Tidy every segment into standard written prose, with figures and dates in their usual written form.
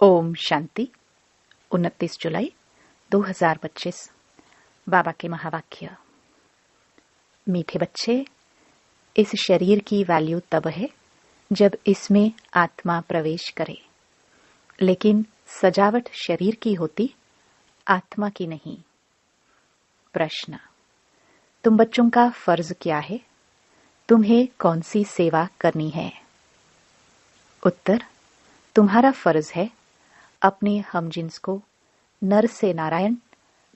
ओम शांति। 29 जुलाई 2025। बाबा के महावाक्य। मीठे बच्चे, इस शरीर की वैल्यू तब है जब इसमें आत्मा प्रवेश करे, लेकिन सजावट शरीर की होती, आत्मा की नहीं। प्रश्न: तुम बच्चों का फर्ज क्या है? तुम्हें कौन सी सेवा करनी है? उत्तर: तुम्हारा फर्ज है अपने हमजिन्स को नर से नारायण,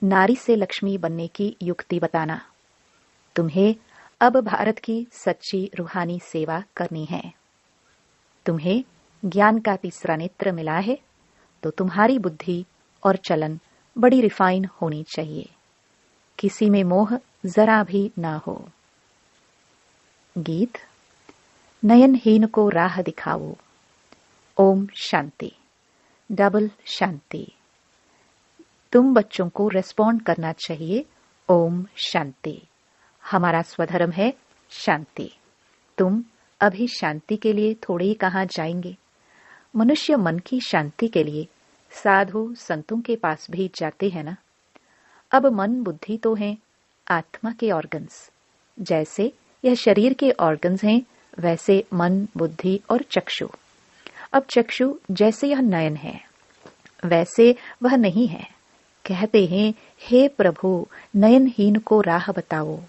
नारी से लक्ष्मी बनने की युक्ति बताना। तुम्हें अब भारत की सच्ची रूहानी सेवा करनी है। तुम्हें ज्ञान का तीसरा नेत्र मिला है, तो तुम्हारी बुद्धि और चलन बड़ी रिफाइन होनी चाहिए। किसी में मोह जरा भी ना हो। गीत। नयनहीन को राह दिखाओ। ओम शांति। डबल शांति। तुम बच्चों को रेस्पॉन्ड करना चाहिए। ओम शांति। हमारा स्वधर्म है शांति। तुम अभी शांति के लिए थोड़े ही कहाँ जाएंगे। मनुष्य मन की शांति के लिए साधु संतों के पास भी जाते हैं ना। अब मन बुद्धि तो है आत्मा के ऑर्गन्स। जैसे यह शरीर के ऑर्गन्स हैं, वैसे मन, बुद्धि और चक्षु। अब चक्षु जैसे यह नयन है, वैसे वह नहीं है। कहते हैं, हे प्रभु, नयनहीन को राह बताओ।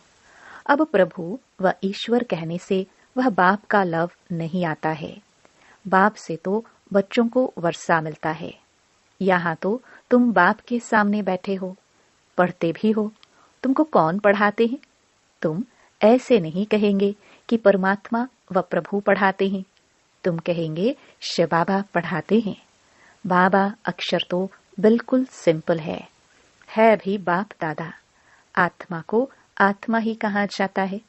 अब प्रभु व ईश्वर कहने से वह बाप का लव नहीं आता है। बाप से तो बच्चों को वर्षा मिलता है। यहाँ तो तुम बाप के सामने बैठे हो, पढ़ते भी हो। तुमको कौन पढ़ाते हैं? तुम ऐसे नहीं कहेंगे कि परमात्मा व प्रभु पढ़ाते हैं। तुम कहेंगे शिव बाबा पढ़ाते हैं। बाबा अक्षर तो बिल्कुल सिंपल है भी बाप दादा। आत्मा को आत्मा ही कहा जाता है,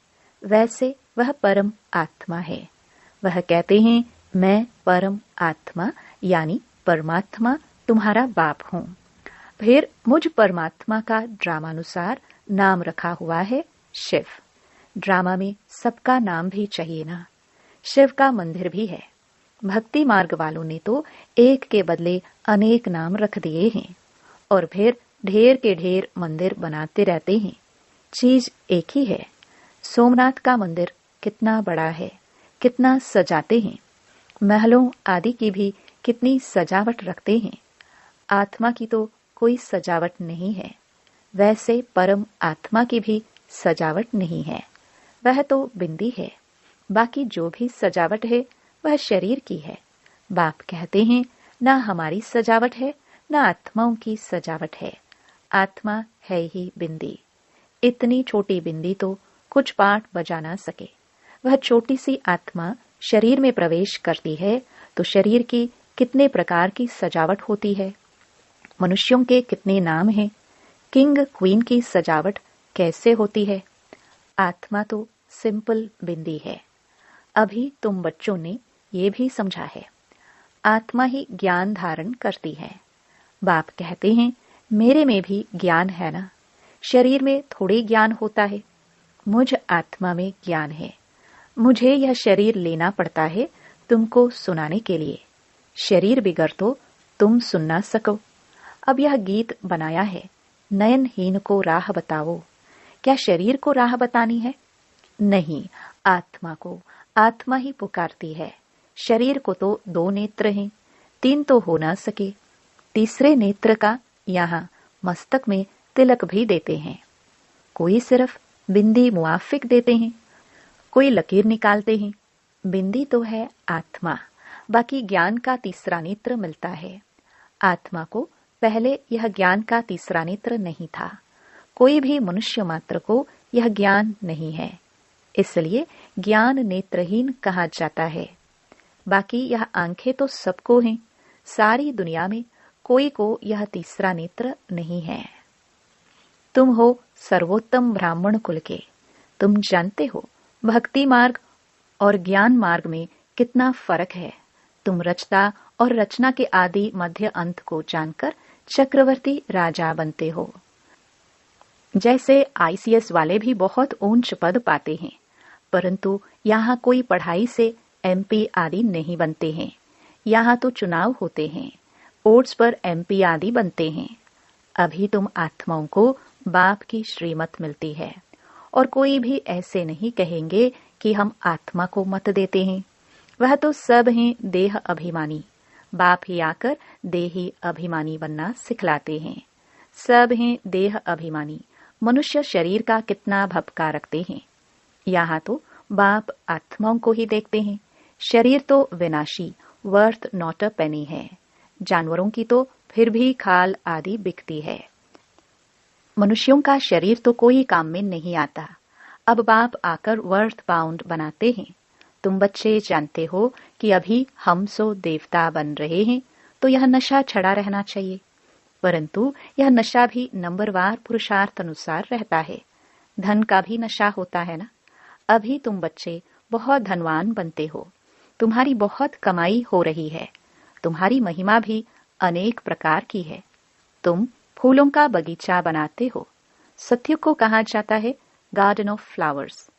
वैसे वह परम आत्मा है। वह कहते हैं, मैं परम आत्मा यानी परमात्मा तुम्हारा बाप हूँ। फिर मुझ परमात्मा का ड्रामानुसार नाम रखा हुआ है शिव। ड्रामा में सबका नाम भी चाहिए ना। शिव का मंदिर भी है। भक्ति मार्ग वालों ने तो एक के बदले अनेक नाम रख दिए हैं और फिर ढेर के ढेर मंदिर बनाते रहते हैं। चीज एक ही है। सोमनाथ का मंदिर कितना बड़ा है, कितना सजाते हैं। महलों आदि की भी कितनी सजावट रखते हैं। आत्मा की तो कोई सजावट नहीं है। वैसे परम आत्मा की भी सजावट नहीं है। वह तो बिंदी है। बाकी जो भी सजावट है वह शरीर की है। बाप कहते हैं, ना हमारी सजावट है, ना आत्माओं की सजावट है। आत्मा है ही बिंदी। इतनी छोटी बिंदी तो कुछ पाठ बजा ना सके। वह छोटी सी आत्मा शरीर में प्रवेश करती है तो शरीर की कितने प्रकार की सजावट होती है। मनुष्यों के कितने नाम हैं। किंग क्वीन की सजावट कैसे होती है। आत्मा तो सिंपल बिंदी है। अभी तुम बच्चों ने ये भी समझा है, आत्मा ही ज्ञान धारण करती है। बाप कहते हैं, मेरे में भी ज्ञान है ना। शरीर में थोड़े ज्ञान होता है, मुझ आत्मा में ज्ञान है। मुझे यह शरीर लेना पड़ता है तुमको सुनाने के लिए। शरीर बिगड़ तो तुम सुन ना सको। अब यह गीत बनाया है, नयनहीन को राह बताओ। क्या शरीर को राह बतानी है? नहीं, आत्मा को। आत्मा ही पुकारती है। शरीर को तो 2 नेत्र हैं, 3 तो हो ना सके। तीसरे नेत्र का यहाँ मस्तक में तिलक भी देते हैं। कोई सिर्फ बिंदी मुआफिक देते हैं, कोई लकीर निकालते हैं। बिंदी तो है आत्मा, बाकी ज्ञान का तीसरा नेत्र मिलता है। आत्मा को पहले यह ज्ञान का तीसरा नेत्र नहीं था। कोई भी मनुष्य मात्र को यह ज्ञान नहीं है, इसलिए ज्ञान नेत्रहीन कहा जाता है। बाकी यह आंखें तो सबको हैं। सारी दुनिया में कोई को यह तीसरा नेत्र नहीं है। तुम हो सर्वोत्तम ब्राह्मण कुल के। तुम जानते हो भक्ति मार्ग और ज्ञान मार्ग में कितना फर्क है। तुम रचता और रचना के आदि मध्य अंत को जानकर चक्रवर्ती राजा बनते हो। जैसे आईसीएस वाले भी बहुत ऊंच पद पाते हैं, परंतु यहाँ कोई पढ़ाई से एमपी आदि नहीं बनते हैं। यहाँ तो चुनाव होते हैं। ओट्स पर MP आदि बनते हैं। अभी तुम आत्माओं को बाप की श्रीमत मिलती है और कोई भी ऐसे नहीं कहेंगे कि हम आत्मा को मत देते हैं। वह तो सब हैं देह अभिमानी। बाप ही आकर देही अभिमानी बनना सिखलाते हैं। सब हैं देह अभिमानी। मनुष्य शरीर का कितना भपका रखते हैं। यहाँ तो बाप आत्माओं को ही देखते हैं। शरीर तो विनाशी, वर्थ नॉट अ पेनी है। जानवरों की तो फिर भी खाल आदि बिकती है। मनुष्यों का शरीर तो कोई काम में नहीं आता। अब बाप आकर वर्थ बाउंड बनाते हैं। तुम बच्चे जानते हो कि अभी हम सो देवता बन रहे हैं, तो यह नशा छड़ा रहना चाहिए। परंतु यह नशा भी नंबरवार पुरुषार्थ अनुसार रहता है। धन का भी नशा होता है ना। अभी तुम बच्चे बहुत धनवान बनते हो। तुम्हारी बहुत कमाई हो रही है। तुम्हारी महिमा भी अनेक प्रकार की है। तुम फूलों का बगीचा बनाते हो। सत्य को कहा जाता है गार्डन ऑफ फ्लावर्स।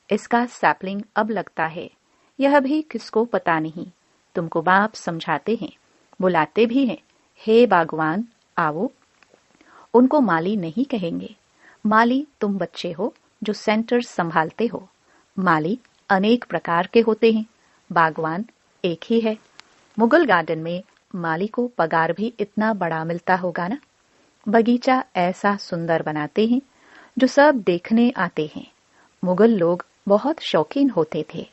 इसका सैपलिंग अब लगता है। यह भी किसको पता नहीं। तुमको बाप समझाते हैं, बुलाते भी हैं। हे बागवान आओ। उनको माली नहीं कहेंगे। माली तुम बच्चे हो जो सेंटर संभालते हो। माली अनेक प्रकार के होते हैं, बागवान एक ही है। मुगल गार्डन में माली को पगार भी इतना बड़ा मिलता होगा ना। बगीचा ऐसा सुंदर बनाते हैं जो सब देखने आते हैं। मुगल लोग बहुत शौकीन होते थे।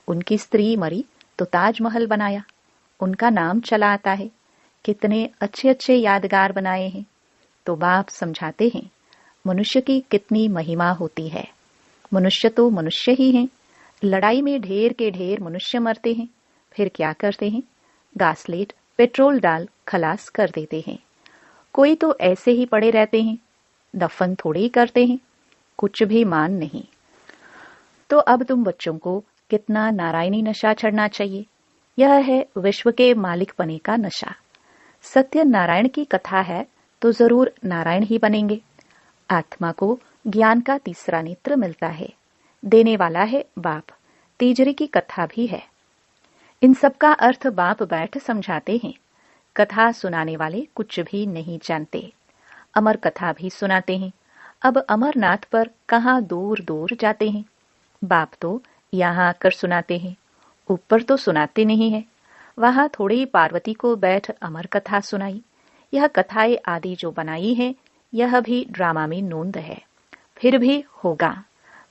उनकी स्त्री मरी तो ताजमहल बनाया। उनका नाम चला आता है। कितने अच्छे अच्छे यादगार बनाए हैं। तो बाप समझाते हैं मनुष्य की कितनी महिमा होती है। मनुष्य तो मनुष्य ही हैं। लड़ाई में ढेर के ढेर मनुष्य मरते हैं। फिर क्या करते हैं? गासलेट पेट्रोल डाल खलास कर देते हैं। कोई तो ऐसे ही पड़े रहते हैं। दफन थोड़े ही करते हैं। कुछ भी मान नहीं। तो अब तुम बच्चों को कितना नारायणी नशा चढ़ना चाहिए। यह है विश्व के मालिक बने का नशा। सत्य नारायण की कथा है तो जरूर नारायण ही बनेंगे। आत्मा को ज्ञान का तीसरा नेत्र मिलता है। देने वाला है बाप। तीजरी की कथा भी है। इन सब का अर्थ बाप बैठ समझाते हैं। कथा सुनाने वाले कुछ भी नहीं जानते। अमर कथा भी सुनाते हैं। अब अमरनाथ पर कहाँ दूर दूर जाते हैं। बाप तो यहाँ आकर सुनाते हैं। ऊपर तो सुनाते नहीं है। वहां थोड़ी पार्वती को बैठ अमर कथा सुनाई। यह कथाएं आदि जो बनाई है, यह भी ड्रामा में नोंद है। फिर भी होगा।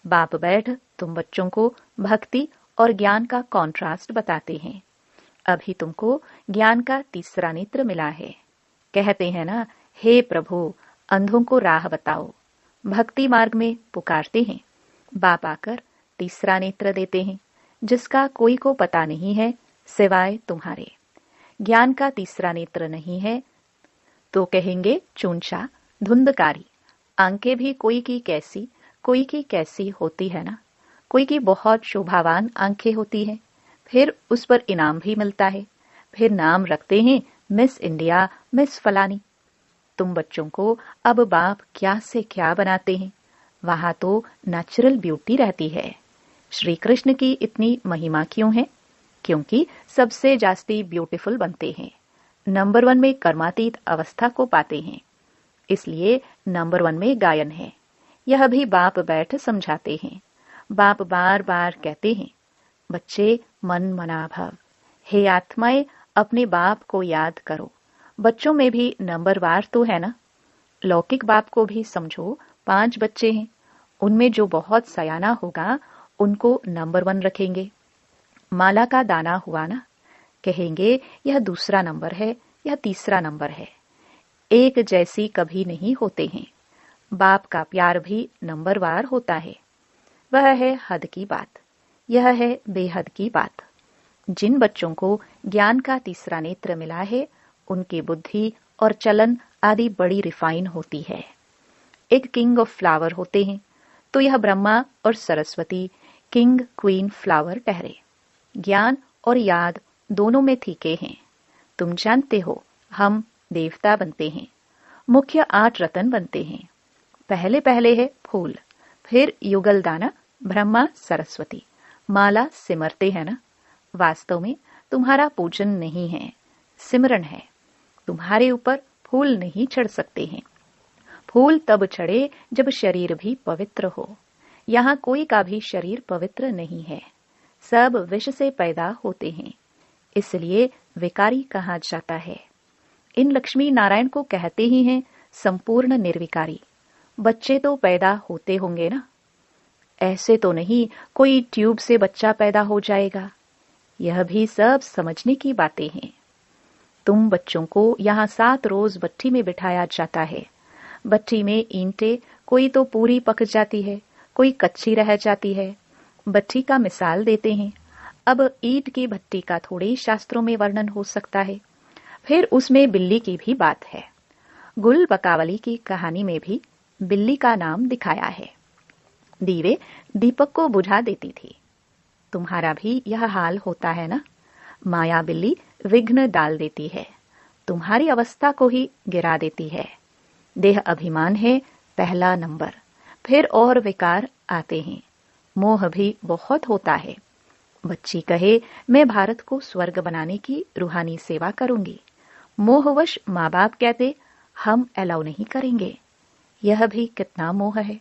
बाप बैठ तुम बच्चों को भक्ति और ज्ञान का कॉन्ट्रास्ट बताते हैं। अभी तुमको ज्ञान का तीसरा नेत्र मिला है। कहते हैं ना, हे प्रभु अंधों को राह बताओ। भक्ति मार्ग में पुकारते हैं। बाप आकर तीसरा नेत्र देते हैं, जिसका कोई को पता नहीं है सिवाय तुम्हारे। ज्ञान का तीसरा नेत्र नहीं है तो कहेंगे चूंचा, धुंधकारी। आंखें भी कोई की कैसी होती है ना। कोई की बहुत शोभावान आंखें होती है। फिर उस पर इनाम भी मिलता है। फिर नाम रखते हैं मिस इंडिया, मिस फलानी। तुम बच्चों को अब बाप क्या से क्या बनाते हैं। वहां तो नेचुरल ब्यूटी रहती है। श्री कृष्ण की इतनी महिमा क्यों है? क्योंकि सबसे जास्ती ब्यूटीफुल बनते हैं। नंबर 1 में कर्मातीत अवस्था को पाते हैं। इसलिए नंबर 1 में गायन है। यह भी बाप बैठ समझाते हैं। बाप बार बार कहते हैं, बच्चे मन मना भव। हे आत्माएं अपने बाप को याद करो। बच्चों में भी नंबरवार तो है ना। लौकिक बाप को भी समझो। 5 बच्चे हैं। उनमें जो बहुत सयाना होगा उनको नंबर 1 रखेंगे। माला का दाना हुआ ना, कहेंगे यह दूसरा नंबर है, यह तीसरा नंबर है। एक जैसी कभी नहीं होते हैं। बाप का प्यार भी नंबरवार होता है। वह है हद की बात। यह है बेहद की बात। जिन बच्चों को ज्ञान का तीसरा नेत्र मिला है, उनकी बुद्धि और चलन आदि बड़ी रिफाइन होती है। एक किंग ऑफ फ्लावर होते हैं, तो यह ब्रह्मा और सरस्वती किंग क्वीन फ्लावर ठहरे। ज्ञान और याद दोनों में ठीके हैं। तुम जानते हो, हम देवता बनते हैं। मुख्य 8 रतन बनते हैं। पहले पहले है फूल, फिर युगल दाना, ब्रह्मा सरस्वती, माला सिमरते हैं ना। वास्तव में तुम्हारा पूजन नहीं है, सिमरन है। तुम्हारे ऊपर फूल नहीं चढ़ सकते हैं। फूल तब चढ़े जब शरीर भी पवित्र हो। यहाँ कोई का भी शरीर पवित्र नहीं है। सब विष से पैदा होते हैं, इसलिए विकारी कहा जाता है। इन लक्ष्मी नारायण को कहते ही हैं संपूर्ण निर्विकारी। बच्चे तो पैदा होते होंगे ना, ऐसे तो नहीं कोई ट्यूब से बच्चा पैदा हो जाएगा। यह भी सब समझने की बातें हैं। तुम बच्चों को यहाँ 7 रोज भट्ठी में बिठाया जाता है। भट्ठी में ईंटें कोई तो पूरी पक जाती है, कोई कच्ची रह जाती है। भट्ठी का मिसाल देते हैं। अब ईंट की भट्टी का थोड़े शास्त्रों में वर्णन हो सकता है। फिर उसमें बिल्ली की भी बात है। गुल बकावली की कहानी में भी बिल्ली का नाम दिखाया है। दीवे दीपक को बुझा देती थी। तुम्हारा भी यह हाल होता है ना। माया बिल्ली विघ्न डाल देती है, तुम्हारी अवस्था को ही गिरा देती है। देह अभिमान है पहला नंबर, फिर और विकार आते हैं। मोह भी बहुत होता है। बच्ची कहे मैं भारत को स्वर्ग बनाने की रूहानी सेवा करूंगी। मोहवश माँ बाप कहते हम अलाउ नहीं करेंगे। यह भी कितना मोह है।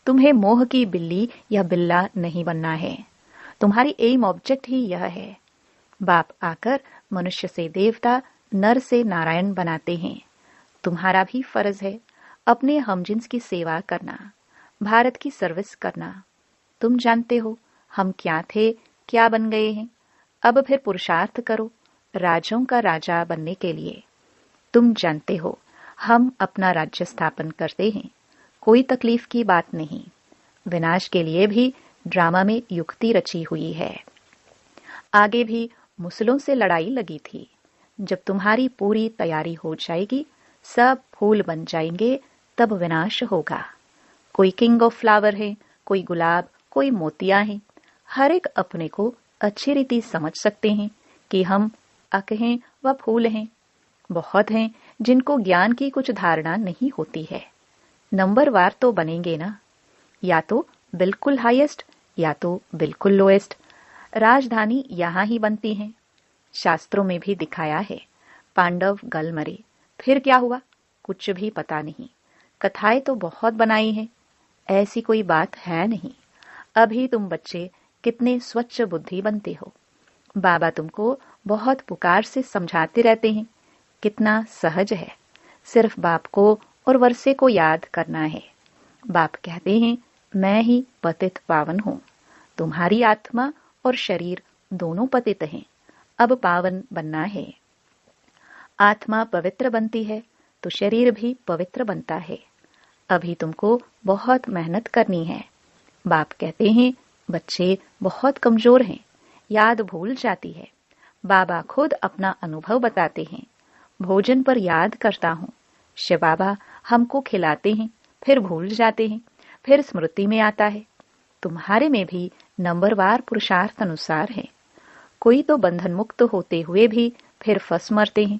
तुम्हें मोह की बिल्ली या बिल्ला नहीं बनना है। तुम्हारी एम ऑब्जेक्ट ही यह है। बाप आकर मनुष्य से देवता, नर से नारायण बनाते हैं। तुम्हारा भी फर्ज है अपने हमजिन्स की सेवा करना, भारत की सर्विस करना। तुम जानते हो हम क्या थे, क्या बन गए हैं। अब फिर पुरुषार्थ करो राजों का राजा बनने के लिए। तुम जानते हो हम अपना राज्य स्थापन करते हैं, कोई तकलीफ की बात नहीं। विनाश के लिए भी ड्रामा में युक्ति रची हुई है। आगे भी मुसलों से लड़ाई लगी थी। जब तुम्हारी पूरी तैयारी हो जाएगी, सब फूल बन जाएंगे, तब विनाश होगा। कोई किंग ऑफ फ्लावर है, कोई गुलाब, कोई मोतिया है। हर एक अपने को अच्छी रीति समझ सकते हैं कि हम अक हैं व फूल हैं। बहुत हैं जिनको ज्ञान की कुछ धारणा नहीं होती है। नंबरवार तो बनेंगे ना, या तो बिल्कुल हाईएस्ट या तो बिल्कुल लोएस्ट। राजधानी यहाँ ही बनती है। शास्त्रों में भी दिखाया है। पांडव गल मरे, फिर क्या हुआ कुछ भी पता नहीं। कथाएं तो बहुत बनाई हैं, ऐसी कोई बात है नहीं। अभी तुम बच्चे कितने स्वच्छ बुद्धि बनते हो। बाबा तुमको बहुत पुकार से समझाते रहते हैं। कितना सहज है, सिर्फ बाप को और वर्षे को याद करना है। बाप कहते हैं मैं ही पतित पावन हूँ। तुम्हारी आत्मा और शरीर दोनों पतित हैं, अब पावन बनना है। आत्मा पवित्र बनती है तो शरीर भी पवित्र बनता है। अभी तुमको बहुत मेहनत करनी है। बाप कहते हैं बच्चे बहुत कमजोर हैं, याद भूल जाती है। बाबा खुद अपना अनुभव बताते हैं। भोजन पर याद करता हूँ, शिव बाबा हमको खिलाते हैं, फिर भूल जाते हैं, फिर स्मृति में आता है। तुम्हारे में भी नंबरवार पुरुषार्थ अनुसार है। कोई तो बंधन मुक्त होते हुए भी फिर फंस मरते हैं।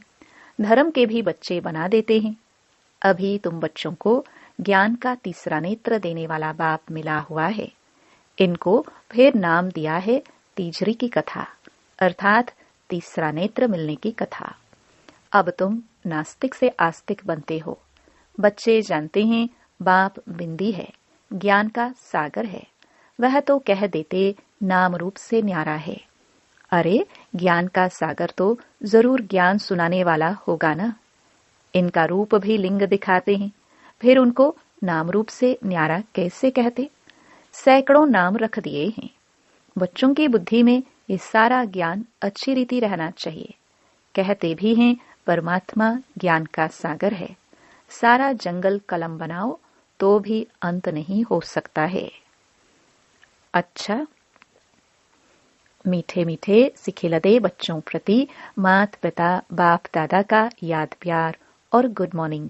धर्म के भी बच्चे बना देते हैं। अभी तुम बच्चों को ज्ञान का तीसरा नेत्र देने वाला बाप मिला हुआ है। इनको फिर नाम दिया है तीजरी की कथा, अर्थात तीसरा नेत्र मिलने की कथा। अब तुम नास्तिक से आस्तिक बनते हो। बच्चे जानते हैं बाप बिंदी है, ज्ञान का सागर है। वह तो कह देते नाम रूप से न्यारा है। अरे ज्ञान का सागर तो जरूर ज्ञान सुनाने वाला होगा ना। इनका रूप भी लिंग दिखाते हैं, फिर उनको नाम रूप से न्यारा कैसे कहते। सैकड़ों नाम रख दिए हैं। बच्चों की बुद्धि में ये सारा ज्ञान अच्छी रीति रहना चाहिए। कहते भी हैं परमात्मा ज्ञान का सागर है। सारा जंगल कलम बनाओ तो भी अंत नहीं हो सकता है। अच्छा, मीठे मीठे सिखिलदे बच्चों प्रति मात पिता बाप दादा का याद प्यार और गुड मॉर्निंग।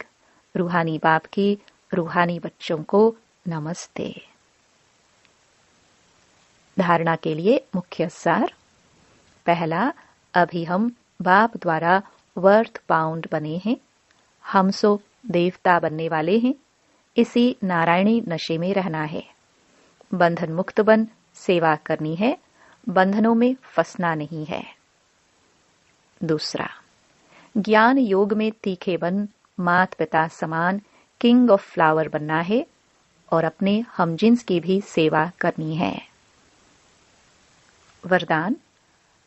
रूहानी बाप की रूहानी बच्चों को नमस्ते। धारणा के लिए मुख्य सार। पहला, अभी हम बाप द्वारा वर्थ पाउंड बने हैं। हम सो देवता बनने वाले हैं। इसी नारायणी नशे में रहना है। बंधन मुक्त बन सेवा करनी है, बंधनों में फंसना नहीं है। दूसरा, ज्ञान योग में तीखे बन मात पिता समान किंग ऑफ फ्लावर बनना है और अपने हमजिन्स की भी सेवा करनी है। वरदान,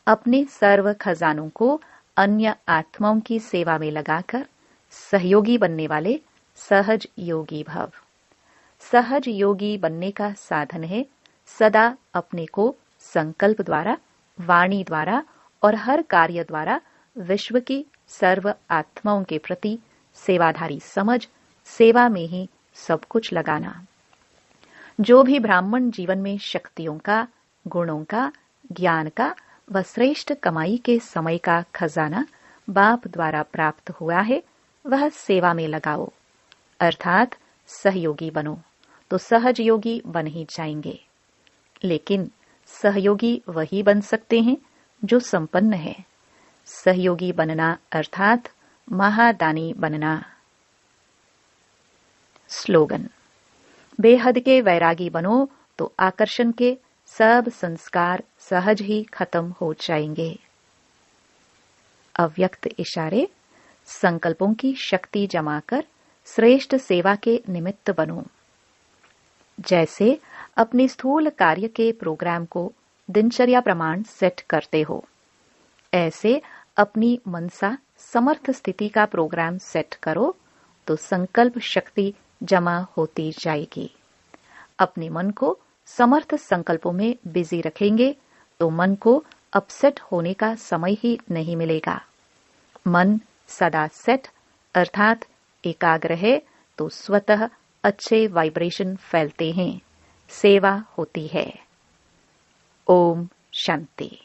अपने सर्व खजानों को अन्य आत्माओं की सेवा में लगाकर सहयोगी बनने वाले सहज योगी भव। सहज योगी बनने का साधन है सदा अपने को संकल्प द्वारा, वाणी द्वारा और हर कार्य द्वारा विश्व की सर्व आत्माओं के प्रति सेवाधारी समझ सेवा में ही सब कुछ लगाना। जो भी ब्राह्मण जीवन में शक्तियों का, गुणों का, ज्ञान का व श्रेष्ठ कमाई के समय का खजाना बाप द्वारा प्राप्त हुआ है, वह सेवा में लगाओ, अर्थात सहयोगी बनो, तो सहज योगी बन ही जाएंगे। लेकिन सहयोगी वही बन सकते हैं जो संपन्न है। सहयोगी बनना अर्थात महादानी बनना। स्लोगन, बेहद के वैरागी बनो तो आकर्षण के सब संस्कार सहज ही खत्म हो जाएंगे। अव्यक्त इशारे, संकल्पों की शक्ति जमाकर श्रेष्ठ सेवा के निमित्त बनो। जैसे अपने स्थूल कार्य के प्रोग्राम को दिनचर्या प्रमाण सेट करते हो, ऐसे अपनी मनसा समर्थ स्थिति का प्रोग्राम सेट करो तो संकल्प शक्ति जमा होती जाएगी। अपने मन को समर्थ संकल्पों में बिजी रखेंगे तो मन को अपसेट होने का समय ही नहीं मिलेगा। मन सदा सेट अर्थात एकाग्र है तो स्वतः अच्छे वाइब्रेशन फैलते हैं, सेवा होती है। ओम शांति।